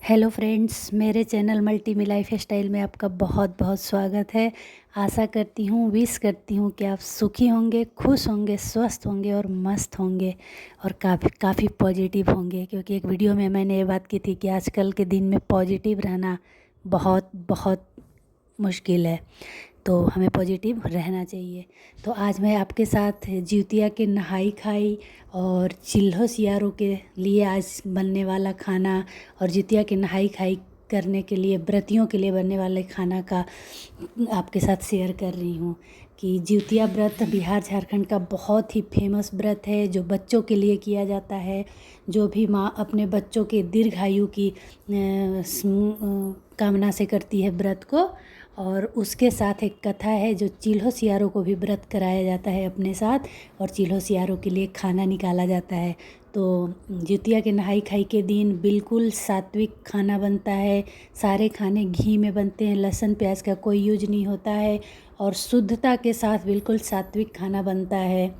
Hello friends, मेरे channel multi life style में आपका बहुत बहुत स्वागत है। आशा करती हूँ, विश करती हूँ कि आप सुखी होंगे, खुश होंगे, स्वस्थ होंगे और मस्त होंगे और काफ़ी पॉजिटिव होंगे। क्योंकि एक वीडियो में मैंने ये बात की थी कि आजकल के दिन में पॉजिटिव रहना बहुत बहुत मुश्किल है, तो हमें पॉजिटिव रहना चाहिए। तो आज मैं आपके साथ जिउतिया के नहाई खाई और चिल्हो सियारों के लिए आज बनने वाला खाना और जिउतिया के नहाई खाई करने के लिए व्रतियों के लिए बनने वाले खाना का आपके साथ शेयर कर रही हूँ। कि जिउतिया व्रत बिहार झारखंड का बहुत ही फेमस व्रत है, जो बच्चों के लिए किया जाता है। जो भी माँ अपने बच्चों के दीर्घायु की कामना से करती है व्रत को। और उसके साथ एक कथा है, जो चिल्हो सियारों को भी व्रत कराया जाता है अपने साथ, और चिल्हो सियारों के लिए खाना निकाला जाता है। तो जिउतिया के नहाई खाई के दिन बिल्कुल सात्विक खाना बनता है। सारे खाने घी में बनते हैं, लहसुन प्याज का कोई यूज नहीं होता है और शुद्धता के साथ बिल्कुल सात्विक खाना बनता है।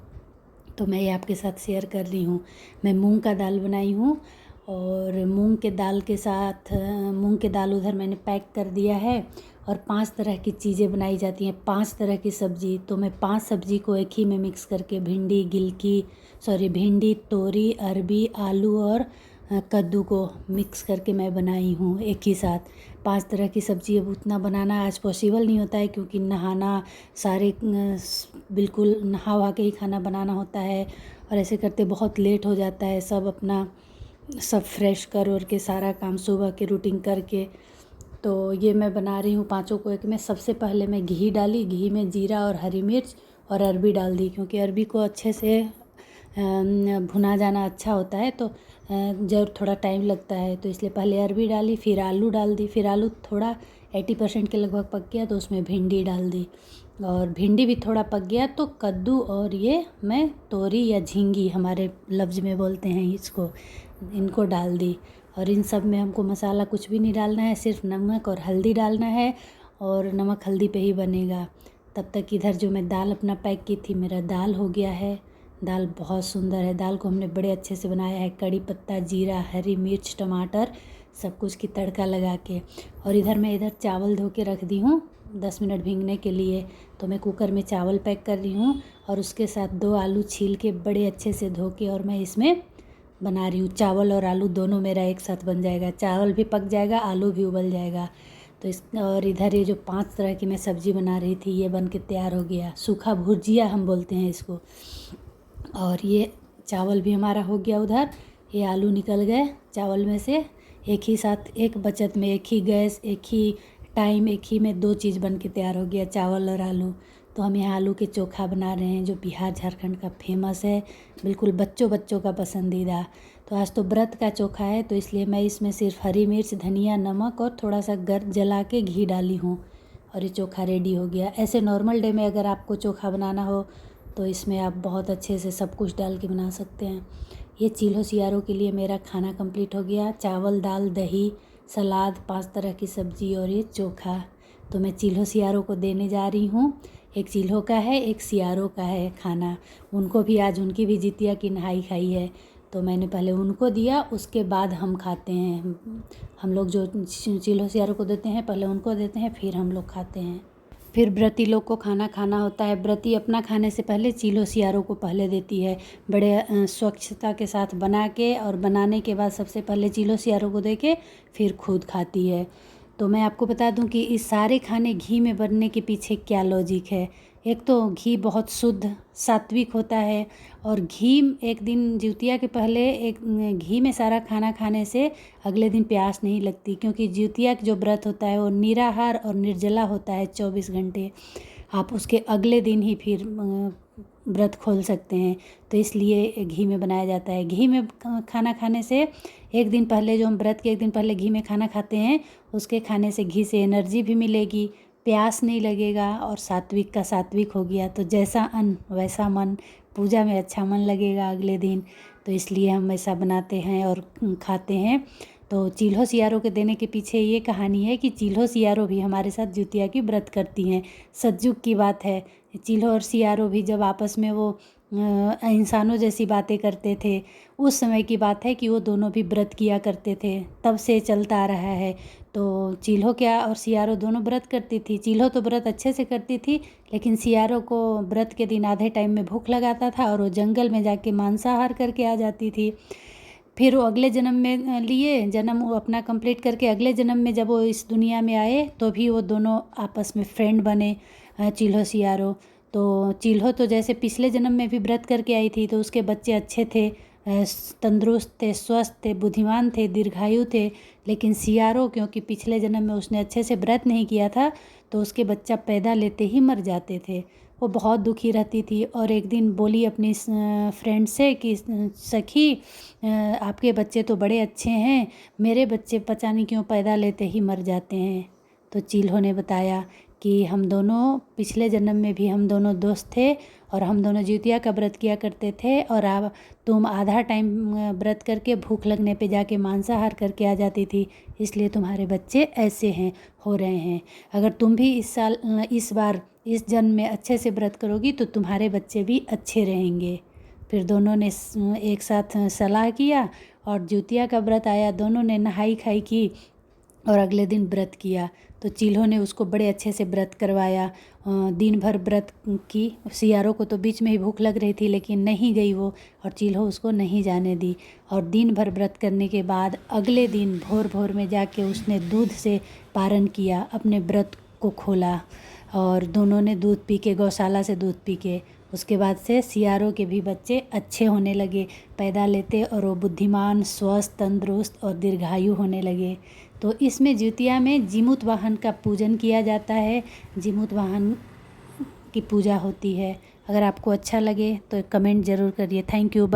तो मैं ये आपके साथ शेयर कर रही हूँ। मैं मूंग का दाल बनाई हूँ और मूंग के दाल के साथ मूंग के दाल उधर मैंने पैक कर दिया है। और 5 तरह की चीज़ें बनाई जाती हैं, 5 तरह की सब्ज़ी। तो मैं 5 सब्ज़ी को एक ही में मिक्स करके भिंडी, तोरी, अरबी, आलू और कद्दू को मिक्स करके मैं बनाई हूँ एक ही साथ। 5 तरह की सब्ज़ी अब उतना बनाना आज पॉसिबल नहीं होता है, क्योंकि नहाना बिल्कुल नहा वहा के ही खाना बनाना होता है। और ऐसे करते बहुत लेट हो जाता है। सब फ्रेश कर और के सारा काम सुबह के रूटीन करके, तो ये मैं बना रही हूँ पाँचों को एक में। सबसे पहले मैं घी डाली, घी में जीरा और हरी मिर्च और अरबी डाल दी, क्योंकि अरबी को अच्छे से भुना जाना अच्छा होता है, तो जब थोड़ा टाइम लगता है, तो इसलिए पहले अरबी डाली, फिर आलू डाल दी। फिर आलू थोड़ा 80% के लगभग पक गया तो उसमें भिंडी डाल दी, और भिंडी भी थोड़ा पक गया तो कद्दू और ये मैं तोरी या झींगी हमारे लफ्ज़ में बोलते हैं इसको, इनको डाल दी। और इन सब में हमको मसाला कुछ भी नहीं डालना है, सिर्फ नमक और हल्दी डालना है, और नमक हल्दी पे ही बनेगा। तब तक इधर जो मैं दाल अपना पैक की थी, मेरा दाल हो गया है। दाल बहुत सुंदर है। दाल को हमने बड़े अच्छे से बनाया है, कड़ी पत्ता, जीरा, हरी मिर्च, टमाटर, सब कुछ की तड़का लगा के। और इधर चावल धो के रख दी हूँ 10 मिनट भीगने के लिए। तो मैं कुकर में चावल पैक कर रही हूँ, और उसके साथ 2 आलू छील के बड़े अच्छे से धो के और मैं इसमें बना रही हूँ। चावल और आलू दोनों मेरा एक साथ बन जाएगा, चावल भी पक जाएगा, आलू भी उबल जाएगा। और इधर ये जो 5 तरह की मैं सब्ज़ी बना रही थी, ये बन के तैयार हो गया। सूखा भुजिया हम बोलते हैं इसको। और ये चावल भी हमारा हो गया उधर। ये आलू निकल गए चावल में से, एक ही साथ, एक बचत में, एक ही गैस, एक ही टाइम, एक ही में 2 चीज़ बन के तैयार हो गया, चावल और आलू। तो हम यहाँ आलू के चोखा बना रहे हैं, जो बिहार झारखंड का फेमस है, बिल्कुल बच्चों का पसंदीदा। तो आज तो व्रत का चोखा है, तो इसलिए मैं इसमें सिर्फ हरी मिर्च, धनिया, नमक और थोड़ा सा जला के घी डाली हूँ, और ये चोखा रेडी हो गया। ऐसे नॉर्मल डे में अगर आपको चोखा बनाना हो तो इसमें आप बहुत अच्छे से सब कुछ डाल के बना सकते हैं। ये चिल्हो सियारों के लिए मेरा खाना कंप्लीट हो गया। चावल, दाल, दही, सलाद, 5 तरह की सब्ज़ी और ये चोखा। तो मैं चिल्हो सियारों को देने जा रही हूँ। एक चिल्हो का है, एक सियारों का है खाना। उनको भी आज उनकी भी जितिया की नहाई खाई है, तो मैंने पहले उनको दिया, उसके बाद हम खाते हैं। हम लोग जो चिल्हो सियारों को देते हैं, पहले उनको देते हैं, फिर हम लोग खाते हैं। फिर व्रती लोग को खाना खाना होता है। व्रती अपना खाने से पहले चिल्हो सियारों को पहले देती है, बड़े स्वच्छता के साथ बना के, और बनाने के बाद सबसे पहले चिल्हो सियारों को दे के फिर खुद खाती है। तो मैं आपको बता दूं कि इस सारे खाने घी में बनने के पीछे क्या लॉजिक है। एक तो घी बहुत शुद्ध सात्विक होता है, और घी एक दिन जिउतिया के पहले एक घी में सारा खाना खाने से अगले दिन प्यास नहीं लगती, क्योंकि जिउतिया जो व्रत होता है वो निराहार और निर्जला होता है 24 घंटे। आप उसके अगले दिन ही फिर व्रत खोल सकते हैं, तो इसलिए घी में बनाया जाता है। घी में खाना खाने से एक दिन पहले, जो हम व्रत के एक दिन पहले घी में खाना खाते हैं, उसके खाने से घी से एनर्जी भी मिलेगी, प्यास नहीं लगेगा, और सात्विक का सात्विक हो गया। तो जैसा अन्न वैसा मन, पूजा में अच्छा मन लगेगा अगले दिन। तो इसलिए हम ऐसा बनाते हैं और खाते हैं। तो चिल्हो सियारों के देने के पीछे ये कहानी है कि चिल्हो सियारों भी हमारे साथ जिउतिया की व्रत करती हैं। सतयुग की बात है। चिल्हो और सियारों भी जब आपस में वो इंसानों जैसी बातें करते थे। उस समय की बात है कि वो दोनों भी व्रत किया करते थे, तब से चलता आ रहा है। तो चिल्हो क्या और सियारो दोनों व्रत करती थी। चिल्हो तो व्रत अच्छे से करती थी, लेकिन सियारो को व्रत के दिन आधे टाइम में भूख लगाता था और वो जंगल में जाके मांसाहार करके आ जाती थी। फिर वो अगले जन्म में जन्म वो अपना कंप्लीट करके अगले जन्म में जब वो इस दुनिया में आए तो भी वो दोनों आपस में फ्रेंड बने, चिल्हो सियारो। तो चिल्हो तो जैसे पिछले जन्म में भी व्रत करके आई थी, तो उसके बच्चे अच्छे थे, तंदुरुस्त थे, स्वस्थ थे, बुद्धिमान थे, दीर्घायु थे। लेकिन सियारो क्योंकि पिछले जन्म में उसने अच्छे से व्रत नहीं किया था, तो उसके बच्चा पैदा लेते ही मर जाते थे। वो बहुत दुखी रहती थी और एक दिन बोली अपनी फ्रेंड से कि सखी, आपके बच्चे तो बड़े अच्छे हैं, मेरे बच्चे पता नहीं क्यों पैदा लेते ही मर जाते हैं। तो चिल्हो ने बताया कि हम दोनों पिछले जन्म में भी हम दोनों दोस्त थे और हम दोनों जिउतिया का व्रत किया करते थे, और अब तुम आधा टाइम व्रत करके भूख लगने पे जाके मांसाहार करके आ जाती थी, इसलिए तुम्हारे बच्चे ऐसे हैं, हो रहे हैं। अगर तुम भी इस बार इस जन्म में अच्छे से व्रत करोगी तो तुम्हारे बच्चे भी अच्छे रहेंगे। फिर दोनों ने एक साथ सलाह किया और जिउतिया का व्रत आया, दोनों ने नहाई खाई की और अगले दिन व्रत किया। तो चिल्हो ने उसको बड़े अच्छे से व्रत करवाया, दिन भर व्रत की। सियारो को तो बीच में ही भूख लग रही थी, लेकिन नहीं गई वो, और चिल्हो उसको नहीं जाने दी। और दिन भर व्रत करने के बाद अगले दिन भोर भोर में जाके उसने दूध से पारण किया, अपने व्रत को खोला, और दोनों ने दूध पी के, गौशाला से दूध पी के, उसके बाद से सियारों के भी बच्चे अच्छे होने लगे, पैदा लेते, और वो बुद्धिमान, स्वस्थ, तंदुरुस्त और दीर्घायु होने लगे। तो इसमें जिउतिया में जीमूत वाहन का पूजन किया जाता है, जीमूत वाहन की पूजा होती है। अगर आपको अच्छा लगे तो कमेंट ज़रूर करिए। Thank you.